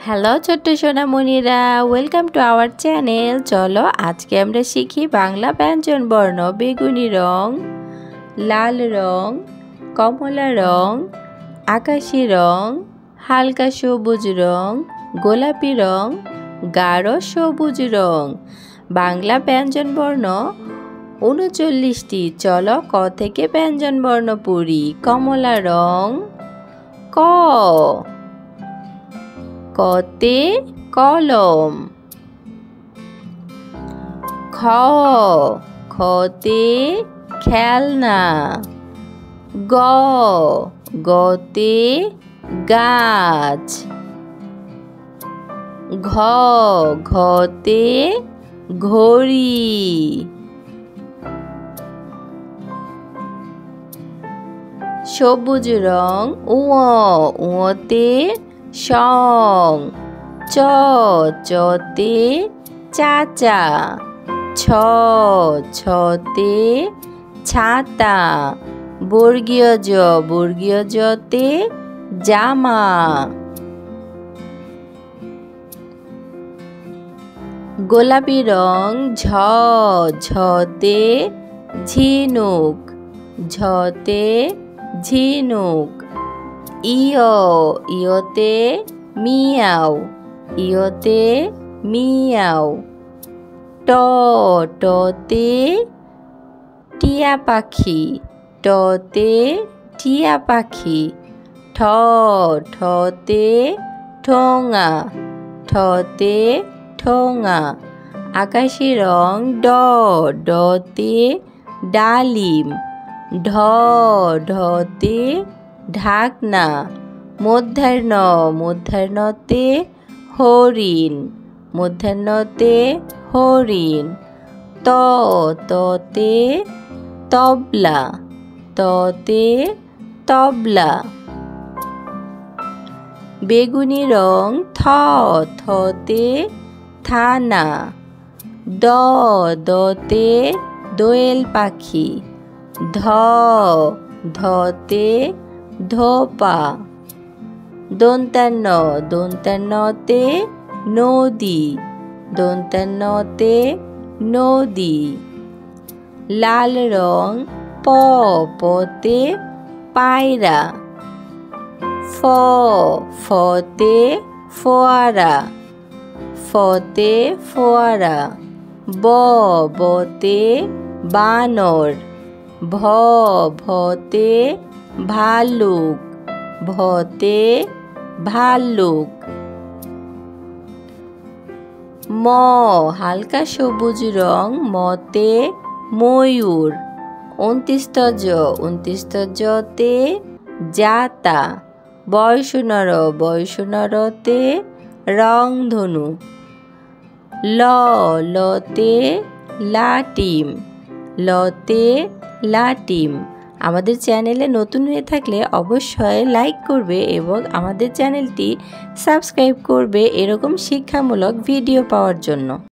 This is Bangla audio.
হ্যালো ছোট্ট সোনামণিরা, ওয়েলকাম টু আওয়ার চ্যানেল। চলো আজকে আমরা শিখি বাংলা ব্যঞ্জন বর্ণ। বেগুনি রং, লাল রং, কমলা রং, আকাশি রং, হালকা সবুজ রং, গোলাপি রং, গাঢ় সবুজ রং। বাংলা ব্যঞ্জন বর্ণ ৩৯টি। চলো ক থেকে ব্যঞ্জন বর্ণ পড়ি। কমলা রং, ক। কতে কলম, খ। খতে খেলনা, গ। গতে গাছ, ঘ। ঘতে ঘড়ি, সবুজ রং, উ। উতে সং, চ। চতে চাচা, ছ। ছতে ছাতা, বর্গীয় জ। বর্গীয় জতে জামা। গোলাপি রং, ঝ। ঝতে ঝিনুক, ঝতে ঝিনুক। ইয়। ইয়তে মিয়াও, ইয়তে মিয়াও। ট। টতে টিয়া পাখি, টতে টিয়া পাখি। ঠ। ঠতে ঠোঙা, ঠতে ঠোঙা। আকাশি রং, ড। ডতে ডালিম, ঢ। ঢতে ঢাকনা। মূর্ধন্য। মূর্ধন্যতে হরিণ, মূর্ধন্যতে হরিণ। ত। ততে তবলা, ততে তবলা। বেগুনি রং, থ। থতে থানা, দ। দতে দোয়েল পাখি, ধ। ধতে ধোপা। দন্তান্ন। দন্তান্নতে নদী, দন্তান্নতে নদী। লাল রং, প। পতে পায়রা, ফ। ফতে ফোয়ারা, ফতে ফোয়ারা। ব। বতে বানর, ভ। ভতে ভালুক, ভতে ভাল্লুক। ম। হালকা সবুজ রং, মতে ময়ূর। ২৯ জ। ২৯ জতে জাতা, বয়সুনর। বয়সুনরতে রংধনু। ল। লতে লাটিম, লতে লাটিম। আমাদের চ্যানেলে নতুন হয়ে থাকলে অবশ্যই লাইক করবে এবং আমাদের চ্যানেলটি সাবস্ক্রাইব করবে এরকম শিক্ষামূলক ভিডিও পাওয়ার জন্য।